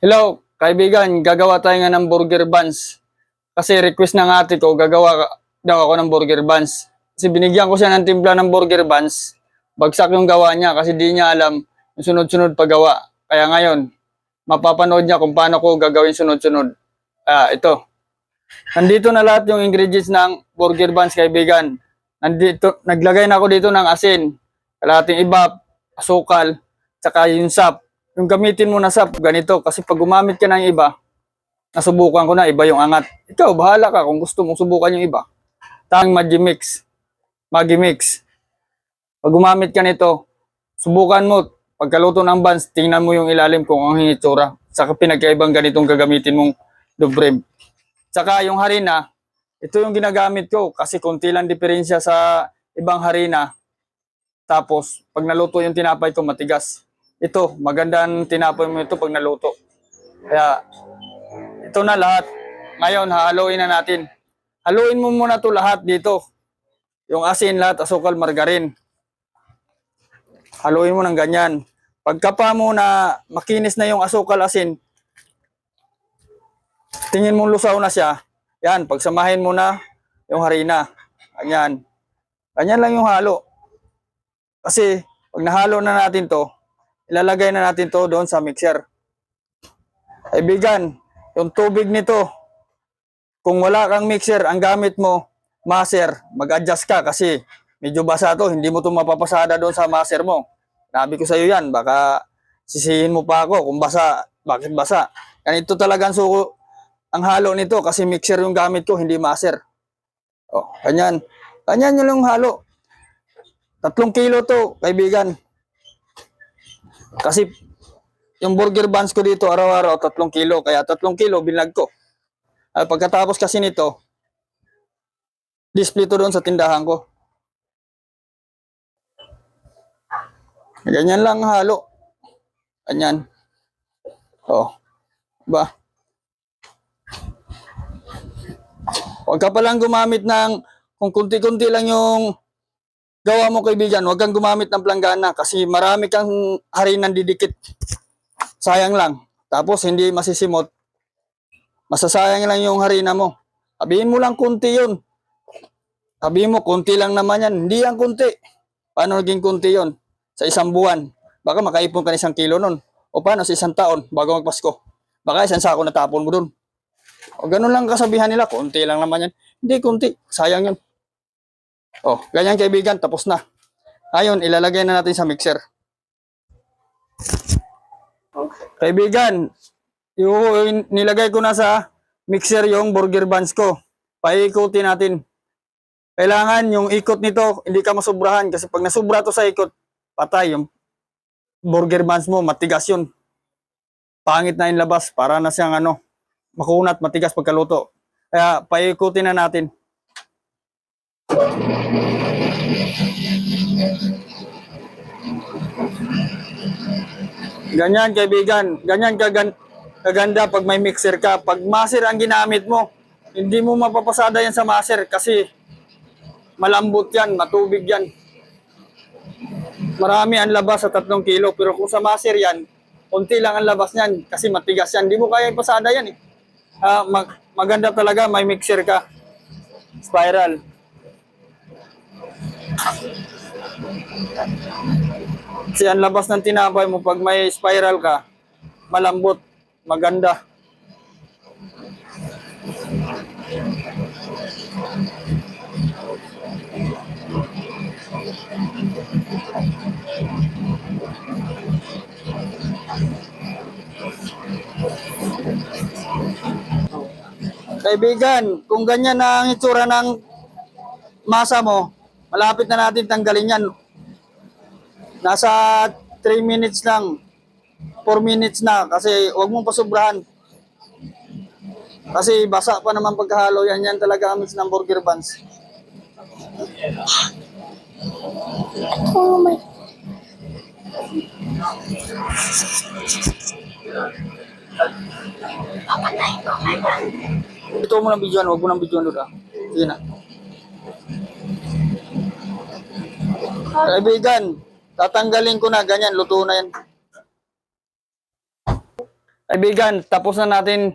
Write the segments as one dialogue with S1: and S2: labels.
S1: Hello, kaibigan, gagawa tayo nga ng burger buns. Kasi request ng ate ko, gagawa daw ako ng burger buns. Kasi binigyan ko siya ng timpla ng burger buns. Bagsak yung gawa niya kasi di niya alam yung sunod-sunod paggawa. Kaya ngayon, mapapanood niya kung paano ko gagawin sunod-sunod. Ito. Nandito na lahat yung ingredients ng burger buns, kaibigan. Naglagay na ako dito ng asin, kalahating ibap, asukal, tsaka yung sap. Yung gamitin mo na sap, ganito. Kasi pag gumamit ka ng iba, nasubukan ko na, iba yung angat. Ikaw, bahala ka kung gusto mong subukan yung iba. Tang Magimix. Magimix. Pag gumamit ka nito, subukan mo. Pagkaluto ng buns, tingnan mo yung ilalim kung ang hitsura. Saka pinagkaibang ganitong gagamitin mong dubrem. Saka yung harina, ito yung ginagamit ko kasi konti lang diferensya sa ibang harina. Tapos, pag naluto yung tinapay ko, matigas. Ito, magandang tinapay mo ito pag naluto. Kaya, ito na lahat. Ngayon, hahaluin na natin. Haluin mo muna ito lahat dito. Yung asin lahat, asukal, margarin. Haluin mo ng ganyan. Pagka pa mo na makinis na yung asukal, asin, tingin mo lusaw na siya. Yan, pagsamahin mo na yung harina. Ganyan. Ganyan lang yung halo. Kasi, pag nahalo na natin to, ilalagay na natin to doon sa mixer. Kaibigan, yung tubig nito, kung wala kang mixer, ang gamit mo, maser, mag-adjust ka kasi medyo basa to, hindi mo to mapapasada doon sa maser mo. Sabi ko sa iyo yan, baka sisihin mo pa ako kung basa, bakit basa. Ganito talagang suko ang halo nito kasi mixer yung gamit ko, hindi maser. Oh, ganyan. Ganyan yung halo. 3 kilo to, kaibigan. Kasi yung burger buns ko dito araw-araw 3 kilo, kaya 3 kilo binlag ko. Pagkatapos kasi nito, display to doon sa tindahan ko. Ganyan lang halo. Ganyan. Oh. Ba? Huwag ka palang gumamit ng, kung kunti-kunti lang yung gawa mo, kaibigan, huwag kang gumamit ng planggana kasi marami kang harinan didikit. Sayang lang. Tapos hindi masisimot. Masasayang lang yung harina mo. Sabihin mo lang kunti yun. Sabihin mo, kunti lang naman yan. Hindi yan kunti. Paano naging kunti yun? Sa isang buwan. Baka makaipon ka ng 1 kilo nun. O paano sa 1 taon bago magpasko? Baka 1 sako natapon mo dun. O ganun lang kasabihan nila. Kunti lang naman yan. Hindi kunti. Sayang yun. O, ganyan kaibigan. Tapos na. Ngayon, ilalagay na natin sa mixer. Kaibigan, yung nilagay ko na sa mixer yung burger buns ko. Paikutin natin. Kailangan yung ikot nito, hindi ka masubrahan. Kasi pag nasubra to sa ikot, patay yung burger buns mo, matigas yun. Pangit na yung labas, para na siyang makunat, matigas pagkaluto. Kaya paikutin na natin. Ganyan kaibigan, ganyan kaganda pag may mixer ka. Pag maser ang ginamit mo, hindi mo mapapasada yan sa maser kasi malambot yan, matubig yan. Marami ang labas sa 3 kilo, pero kung sa maser yan, konti lang ang labas niyan kasi matigas yan. Hindi mo kaya ipasada yan eh. Maganda talaga may mixer ka. Spiral. Kasi ang labas ng tinapay mo pag may spiral ka, malambot, maganda. Kaibigan, kung ganyan na ang itsura ng masa mo, malapit na natin tanggalin yan. Nasa 3 minutes lang, 4 minutes na kasi huwag mong pasubrahan. Kasi basa pa naman pagkahalo yan. Yan talaga ang mix ng burger buns. Oh my. Papatayin ko ngayon. Ito mo ng videoan, huwag mo ng videoan doon. Sige na. Kaibigan, tatanggalin ko na ganyan, luto na yan. Kaibigan, tapos na natin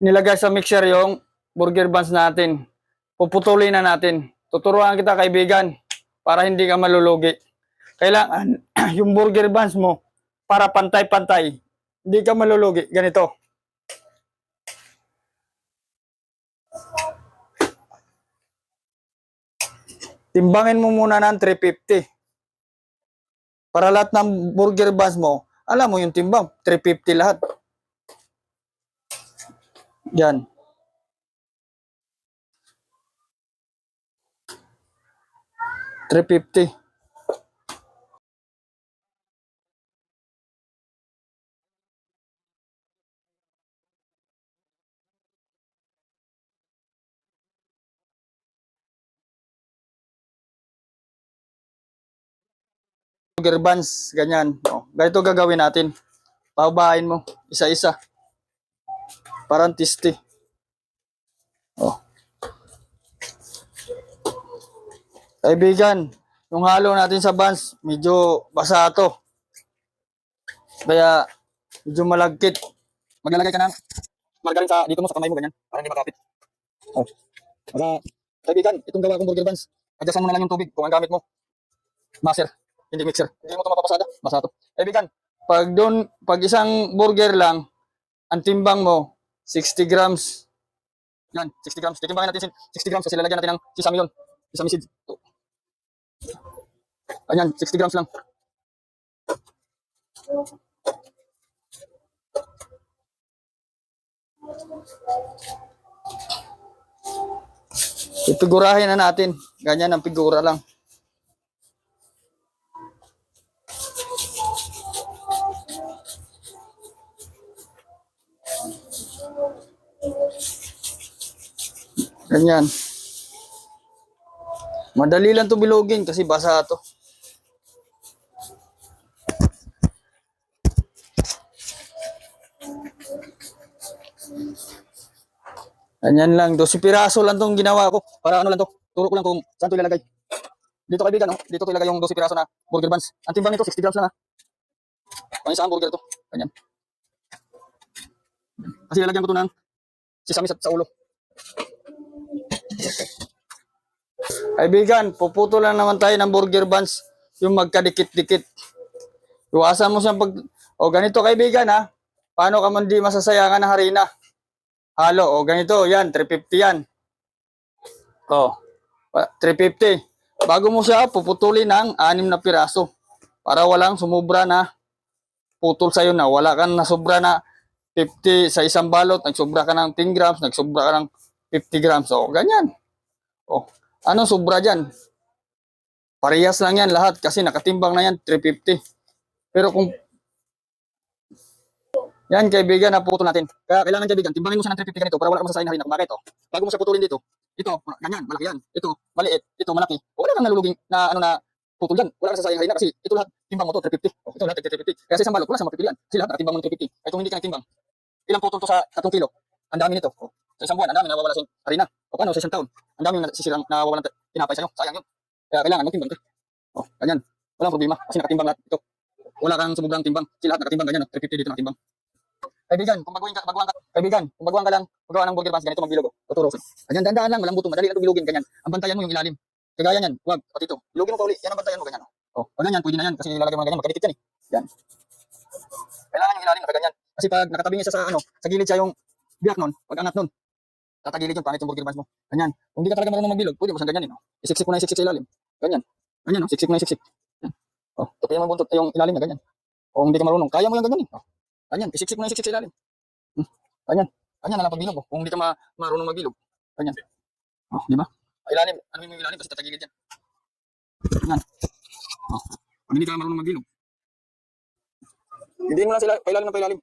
S1: nilagay sa mixer yung burger buns natin. Puputulin na natin. Tuturuan kita kaibigan para hindi ka malulugi. Kailangan yung burger buns mo para pantay-pantay. Hindi ka malulugi. Ganito. Timbangin mo muna ng 350. Para lahat ng burger buns mo, alam mo yung timbang, 350 lahat. Yan. $350. Burger buns, ganyan. O, ganito gagawin natin. Pababain mo, isa-isa. Parang tasty. Oh. Kaibigan, yung halo natin sa buns, medyo basa to. Kaya, medyo malagkit. Maglalagay ka ng margarine sa dito mo sa kamay mo, ganyan. Para hindi makapit. Oh. Kaibigan, itong gawa kong burger buns. Adjustan mo na lang yung tubig kung ang gamit mo. Maser, hindi mixer. Hindi mo ito mapapasada. Basa to. Kaibigan, pag isang burger lang, ang timbang mo, 60 grams. Yan, 60 grams. Titimbangin natin 60 grams kasi lalagyan natin ng sesame yun. Sesame seeds. Ayan, 60 grams lang. Ipigurahin na natin. Ganyan ang figura lang. Ganyan. Madali lang to bilogin kasi basa to. Ganyan lang. 12 piraso lang tong ginawa ko. Para ano lang to. Turo ko lang kung saan to ilalagay. Dito kaibigan, no? Dito to ilagay yung 12 piraso na burger buns. Ang timbang nito, 60 grams lang ha. Pang isang burger to. Ganyan. Kasi lalagyan ko to ng sesame sa ulo. Kaibigan, puputo lang naman tayo ng burger buns. Yung magkadikit-dikit. Iwasan mo siyang pag... O ganito kaibigan ha. Paano ka man di masasayangan ng harina? Halo, o ganito, yan, 350 yan. O, 350. Bago mo siya puputulin ng 6 na piraso. Para walang sumubra na putol sa'yo na. Wala kang nasobra na 50 sa isang balot. Nagsobra ka ng 10 grams, nagsobra ka ng 50 grams. O, ganyan. O, anong sobra dyan? Parehas lang yan lahat kasi nakatimbang na yan, 350. Pero kung yan, kaibigan, naputol natin. Kaya kailangan, kaibigan, timbangin mo siya ng 350 ganito para wala kang masasayin na harina. Kung bakit, oh. Bago mo siya putulin dito, ito, ganyan, malaki yan. Ito, maliit. Ito, malaki. O, wala kang naluluging na, putol dyan. Wala kang masasayang harina kasi ito lahat, timbang mo to, 350. Oh, ito lahat, 350. Kaya sa isang balot, wala siyang mapipilian. Kasi lahat, nakatimbang mo ng 350. Kaya kung hindi ka nagtimbang, ilang putol to sa 3 kilo? Ang dami nito. Oh. Sa isang buwan, ang dami nawawala sa harina. O paano, sa isang taon, ang dami nasisirang nawawalan tinapay sa'yo. Sayang yun. Kaya kailangan magtimbang ka. Oh, ganyan. Walang problema kasi nakatimbang lahat ito. Wala kang sumubrang timbang. Si lahat nakatimbang ganyan, 350 dito nakatimbang. Kaibigan, kung baguhin ka, kaibigan, kung baguhan ka lang, magawa ng burger buns, ganito magbilog. Tuturo ko. Ganyan, dandaan lang, walang buto, madali lang ito bilugin, ganyan. Ang bantayan mo yung ilalim. Kagaya niyan, wag, pati ito. Bilugin mo pa uli, yan ang bantayan mo, ganyan. Oh, ganyan, pwede na yan, kasi ilalagay mo na ganyan, magkadikit yan eh. Yan. Kailangan yung ilalim, nakaganyan. Kasi pag nakatabi niya sa sa gilid siya yung biyak nun, pag angat nun, tatagilid yung pangit yung burger buns mo. Ganyan. Kung di ka talaga marunong magbilog, pwede mo siyang ganyan eh. No? Isiksik mo na isiksik sa ilalim. Ganyan. Ganyan, no? Siksik mo na isiksik. Yan. Oh, tupiin mo buntot, yung ilalim na ganyan. Kung hindi ka marunong, kaya mo yung ganyan eh. Oh. Ganyan, isiksik mo na isiksik sa ilalim. Ganyan. Ganyan na lang pagbilog. Oh. Kung hindi ka marunong magbilog. Ganyan. Oh, di ba? Ilalim. Ano yung ilalim? Kasi tatagilid yan. Ganyan. Oh. Kung hindi ka marunong magbilog. Hindi mo lang sila pailalim ng pailalim.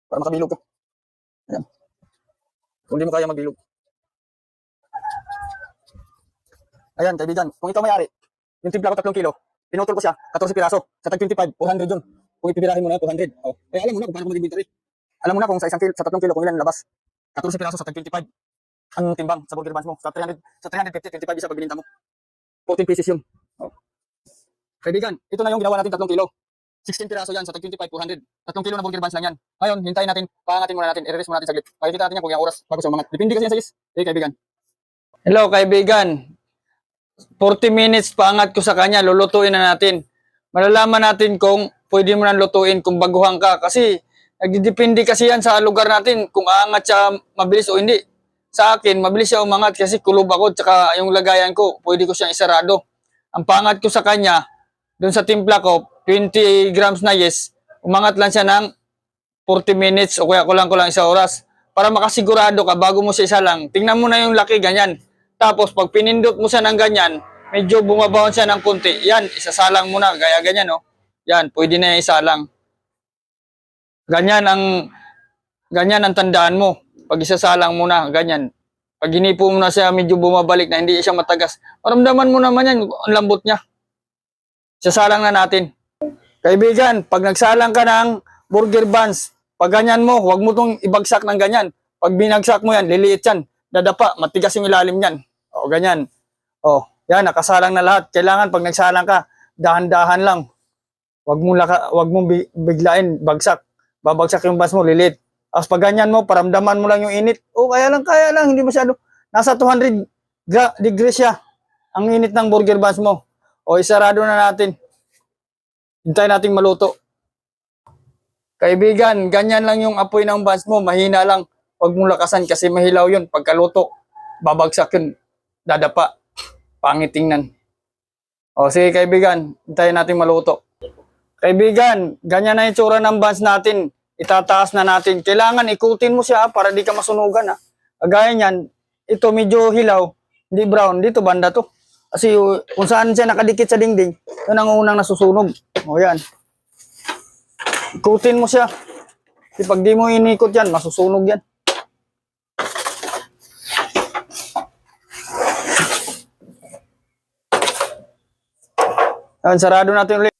S1: Para makabilog ka. Ganyan. Kung hindi mo kaya magbilog. Ayan, kaibigan. Kung ikaw may-ari, yung timpla ko 3 kilo, pinutol ko siya, 14 piraso. Sa tag 25, 400 yun. Kung ipipirahin mo na, 200. Oh. Eh, alam mo na kung paano ko mag-inventory. Alam mo na kung sa 3 kilo kung ilan labas. 14 piraso sa tag 25. Ang timbang sa burger buns mo. Sa 350, 25 isa pag bininta mo. 14 pieces yun. Oh. Kaibigan, ito na yung ginawa natin 3 kilo. 16 piraso yan sa tag 25, 400. 3 kilo na burger buns lang yan. Ngayon, hintayin natin, paangatin muna natin, i-release muna natin saglit. Makikita natin yan kung yung oras bago siya umangat. Depende kasi yan sa is. Okay, kaibigan. Hello, kaibigan. 40 minutes paangat ko sa kanya, lulutuin na natin. Malalaman natin kung pwede mo nang lutuin kung baguhan ka. Kasi, nagdidepende kasi yan sa lugar natin kung aangat siya mabilis o hindi. Sa akin, mabilis siya umangat kasi kulob ako, tsaka yung lagayan ko, pwede ko siyang isarado. Ang pangat ko sa kanya, doon sa timpla ko, 20 grams na yes, umangat lang siya ng 40 minutes o kaya kulang 1 oras. Para makasigurado ka, bago mo siya isa lang, tingnan mo na yung laki, ganyan. Tapos, pag pinindot mo siya ng ganyan, medyo bumabawon siya ng konti. Yan, isasalang mo na, gaya ganyan, no? Yan, pwede na yung isalang. Ganyan ang tandaan mo. Pag isasalang mo na, ganyan. Pag hinipo mo na siya, medyo bumabalik na, hindi siya matagas. Maramdaman mo naman yan, ang lambot niya. Isasalang na natin. Kaibigan, pag nagsalang ka ng burger buns, pag ganyan mo, huwag mo itong ibagsak ng ganyan. Pag binagsak mo yan, liliit yan. Dadapa, matigas yung ilalim yan. O, ganyan. O, yan, nakasalang na lahat. Kailangan pag nagsalang ka, dahan-dahan lang. Huwag mong biglain, bagsak. Babagsak yung buns mo, liliit. Tapos pag ganyan mo, paramdaman mo lang yung init. O, kaya lang, hindi masyado. Nasa 200 degrees siya. Ang init ng burger buns mo. O, isarado na natin. Hintayin nating maluto. Kaibigan, ganyan lang yung apoy ng buns mo. Mahina lang. Huwag mong lakasan kasi mahilaw yun. Pagkaluto, babagsak yun. Dadapa. Pangit tingnan. O, sige kaibigan, hintayin nating maluto. Kaibigan, ganyan na yung tsura ng buns natin. Itataas na natin. Kailangan ikutin mo siya para di ka masunugan. Kagaya niyan, ito medyo hilaw. Hindi brown. Dito banda to. Kasi kung saan siya nakadikit sa dingding, yun ang unang nasusunog. O yan. Ikutin mo siya. Kasi pag di mo inikot yan, masusunog yan. Yan, sarado natin ulit.